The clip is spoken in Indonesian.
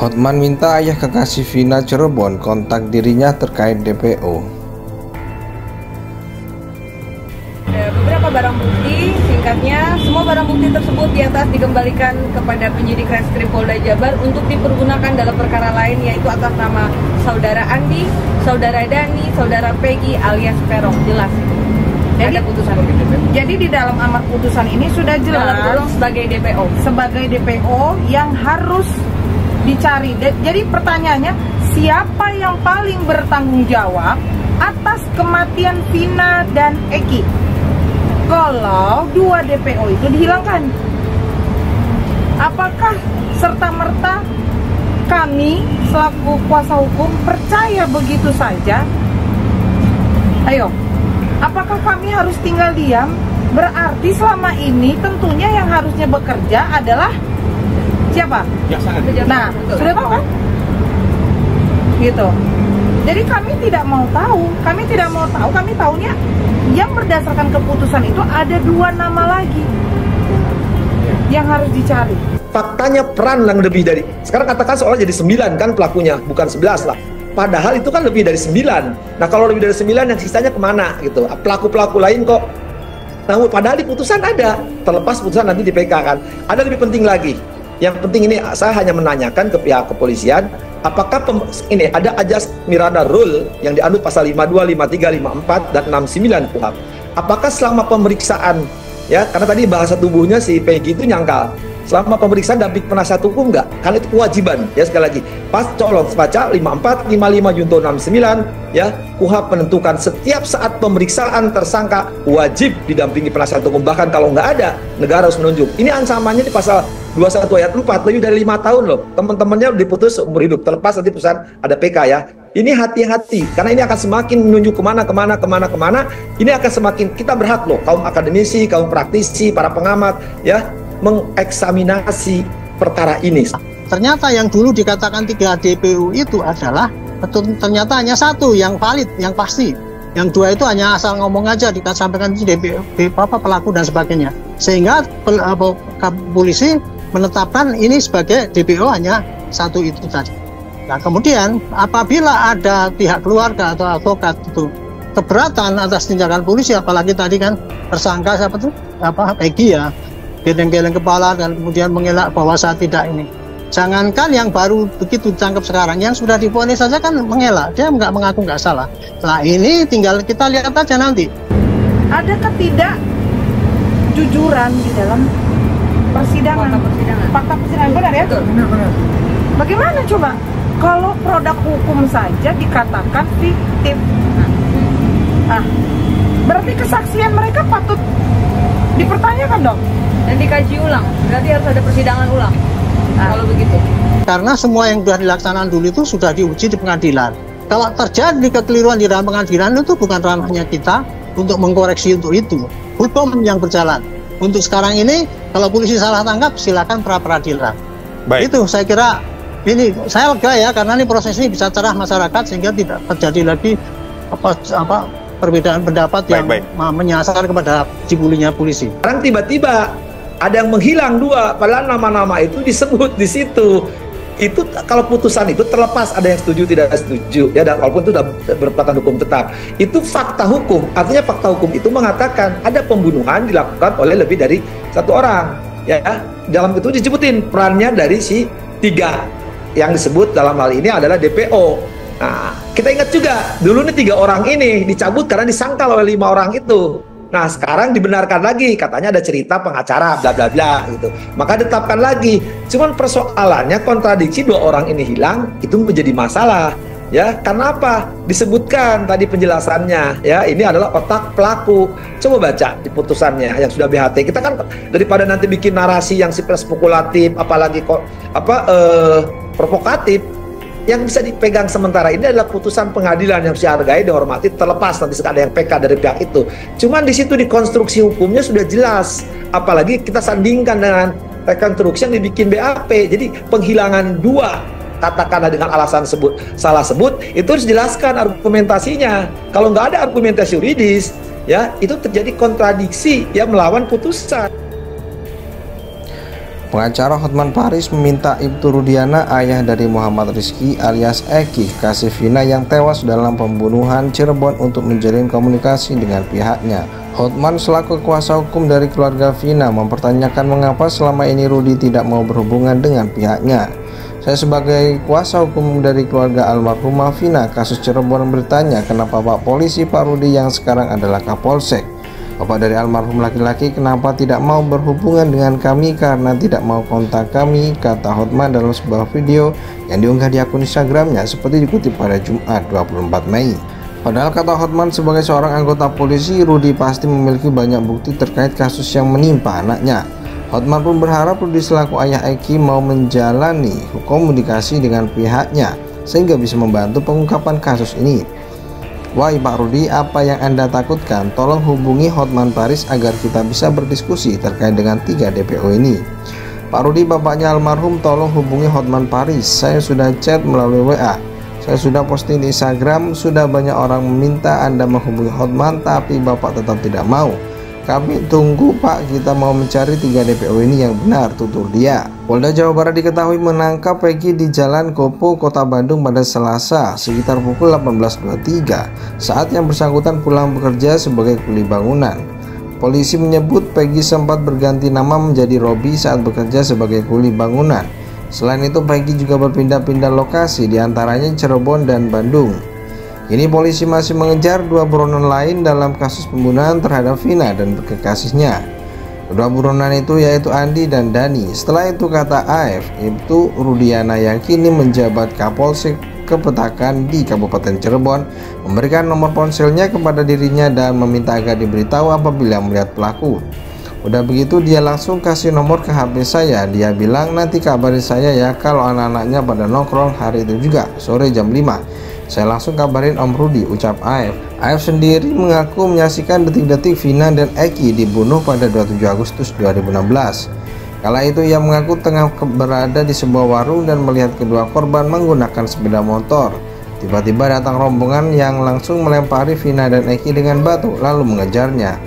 Hotman minta ayah kekasih Vina Cirebon kontak dirinya terkait DPO. Beberapa barang bukti, singkatnya semua barang bukti tersebut di atas dikembalikan kepada penyidik Reskrim Polda Jabar untuk dipergunakan dalam perkara lain, yaitu atas nama saudara Andi, saudara Dani, saudara Peggy alias Peron. Jelas. Jadi, ada putusan. Jadi di dalam amar putusan ini sudah jelas sebagai DPO. Sebagai DPO yang harus dicari. Jadi pertanyaannya, siapa yang paling bertanggung jawab atas kematian Vina dan Eki kalau dua DPO itu dihilangkan? Apakah serta-merta kami selaku kuasa hukum percaya begitu saja? Ayo, apakah kami harus tinggal diam? Berarti selama ini tentunya yang harusnya bekerja adalah siapa? Nah, sudah tahu kan? Gitu. Jadi kami tidak mau tahu, kami tahunya yang berdasarkan keputusan itu ada dua nama lagi yang harus dicari. Faktanya peran yang lebih dari, sekarang katakan seolah jadi 9 kan pelakunya, bukan 11 lah. Padahal itu kan lebih dari 9. Nah kalau lebih dari 9 yang sisanya kemana gitu? Pelaku-pelaku lain kok. Namun padahal di putusan ada, terlepas putusan nanti di PK kan. Ada lebih penting lagi. Yang penting ini saya hanya menanyakan ke pihak kepolisian, apakah ini ada ajas Miranda Rule yang dianut pasal 52, 53, 54 dan 69 KUHP. Apakah selama pemeriksaan, ya karena tadi bahasa tubuhnya si Peggy itu nyangkal, selama pemeriksaan damping penasihat hukum enggak? Karena itu kewajiban, ya sekali lagi. Pas colong baca 54, 55 junto 69, ya KUHP menentukan setiap saat pemeriksaan tersangka wajib didampingi penasihat hukum. Bahkan kalau nggak ada, negara harus menunjuk. Ini ancamannya di pasal 21 ayat 4, lebih dari 5 tahun loh. Teman-temannya diputus seumur hidup, terlepas nanti putusan ada PK ya. Ini hati-hati, karena ini akan semakin menunjuk kemana. Ini akan semakin, kita berhak loh, kaum akademisi, kaum praktisi, para pengamat, ya, mengeksaminasi perkara ini. Ternyata yang dulu dikatakan 3 DPO itu adalah ternyata hanya 1 yang valid, yang pasti. Yang 2 itu hanya asal ngomong aja, disampaikan itu DPO, pelaku dan sebagainya. Sehingga polisi menetapkan ini sebagai DPO hanya 1 itu tadi. Nah kemudian apabila ada pihak keluarga atau advokat itu keberatan atas tindakan polisi, apalagi tadi kan tersangka siapa tuh, Peggy ya, geleng-geleng kepala dan kemudian mengelak bahwa saya tidak ini. Jangankan yang baru begitu ditangkap sekarang, yang sudah divonis saja kan mengelak, dia nggak mengaku nggak salah. Nah ini tinggal kita lihat aja nanti. Ada ketidakjujuran di dalam persidangan. Fakta persidangan benar ya? Benar. Bagaimana coba? Kalau produk hukum saja dikatakan fiktif. Nah, berarti kesaksian mereka patut dipertanyakan dong. Dan dikaji ulang, berarti harus ada persidangan ulang. Kalau begitu. Karena semua yang sudah dilaksanakan dulu itu sudah diuji di pengadilan. Kalau terjadi kekeliruan di dalam pengadilan itu bukan ranahnya kita untuk mengkoreksi untuk itu. Hukum yang berjalan. Untuk sekarang ini, kalau polisi salah tangkap, silakan pra-peradilan. Baik. Itu saya kira ini saya lega ya, karena ini proses ini bisa cerah masyarakat sehingga tidak terjadi lagi perbedaan pendapat yang menyasar kepada dibulinya polisi. Sekarang tiba-tiba ada yang menghilang 2, padahal nama-nama itu disebut di situ. Itu kalau putusan itu terlepas ada yang setuju tidak setuju, ya, dan walaupun itu sudah berkekuatan hukum tetap, itu fakta hukum. Artinya fakta hukum itu mengatakan ada pembunuhan dilakukan oleh lebih dari 1 orang, ya. Dalam itu disebutin perannya dari si 3 yang disebut dalam hal ini adalah DPO. Nah, kita ingat juga dulu nih 3 orang ini dicabut karena disangkal oleh 5 orang itu. Nah sekarang dibenarkan lagi, katanya ada cerita pengacara bla bla bla gitu, maka ditetapkan lagi. Cuman persoalannya kontradiksi 2 orang ini hilang itu menjadi masalah, ya. Karena apa? Disebutkan tadi penjelasannya, ya, ini adalah otak pelaku. Coba baca di putusannya yang sudah BHT. Kita kan daripada nanti bikin narasi yang spekulatif, apalagi provokatif. Yang bisa dipegang sementara ini adalah putusan pengadilan yang harus dihargai, dihormati, terlepas nanti ada yang PK dari pihak itu. Cuman di situ di konstruksi hukumnya sudah jelas, apalagi kita sandingkan dengan rekonstruksi yang dibikin BAP. Jadi penghilangan 2, katakanlah dengan alasan salah sebut, itu harus jelaskan argumentasinya. Kalau nggak ada argumentasi yuridis, ya itu terjadi kontradiksi, ya, melawan putusan. Pengacara Hotman Paris meminta Ibtu Rudiana, ayah dari Muhammad Rizky alias Eki, kekasih Vina yang tewas dalam pembunuhan Cirebon, untuk menjalin komunikasi dengan pihaknya. Hotman selaku kuasa hukum dari keluarga Vina mempertanyakan mengapa selama ini Rudi tidak mau berhubungan dengan pihaknya. Saya sebagai kuasa hukum dari keluarga almarhumah Vina kasus Cirebon bertanya kenapa Pak Polisi Pak Rudi yang sekarang adalah Kapolsek, Bapak dari almarhum laki-laki, kenapa tidak mau berhubungan dengan kami karena tidak mau kontak kami, kata Hotman dalam sebuah video yang diunggah di akun Instagramnya seperti dikutip pada Jumat 24 Mei. Padahal kata Hotman, sebagai seorang anggota polisi, Rudi pasti memiliki banyak bukti terkait kasus yang menimpa anaknya. Hotman pun berharap Rudi selaku ayah Eki mau menjalani komunikasi dengan pihaknya sehingga bisa membantu pengungkapan kasus ini. Wahai Pak Rudi, apa yang Anda takutkan? Tolong hubungi Hotman Paris agar kita bisa berdiskusi terkait dengan 3 DPO ini. Pak Rudi, bapaknya almarhum, tolong hubungi Hotman Paris. Saya sudah chat melalui WA. Saya sudah posting di Instagram, sudah banyak orang meminta Anda menghubungi Hotman, tapi Bapak tetap tidak mau. Kami tunggu Pak, kita mau mencari 3 DPO ini yang benar, tutur dia. Polda Jawa Barat diketahui menangkap Peggy di Jalan Kopo, Kota Bandung pada Selasa sekitar pukul 18.23 saat yang bersangkutan pulang bekerja sebagai kuli bangunan. Polisi menyebut Peggy sempat berganti nama menjadi Robi saat bekerja sebagai kuli bangunan. Selain itu, Peggy juga berpindah-pindah lokasi, diantaranya Cirebon dan Bandung. Kini polisi masih mengejar 2 buronan lain dalam kasus pembunuhan terhadap Vina dan kekasihnya. Kedua buronan itu yaitu Andi dan Dani. Setelah itu, kata AF, Ibtu Rudiana yang kini menjabat Kapolsek Kepetakan di Kabupaten Cirebon, memberikan nomor ponselnya kepada dirinya dan meminta agar diberitahu apabila melihat pelaku. Udah begitu dia langsung kasih nomor ke HP saya. Dia bilang nanti kabarin saya ya kalau anak-anaknya pada nongkrong hari itu juga sore jam 5. Saya langsung kabarin Om Rudi, ucap AF. AF sendiri mengaku menyaksikan detik-detik Vina dan Eki dibunuh pada 27 Agustus 2016. Kala itu ia mengaku tengah berada di sebuah warung dan melihat kedua korban menggunakan sepeda motor. Tiba-tiba datang rombongan yang langsung melempari Vina dan Eki dengan batu lalu mengejarnya.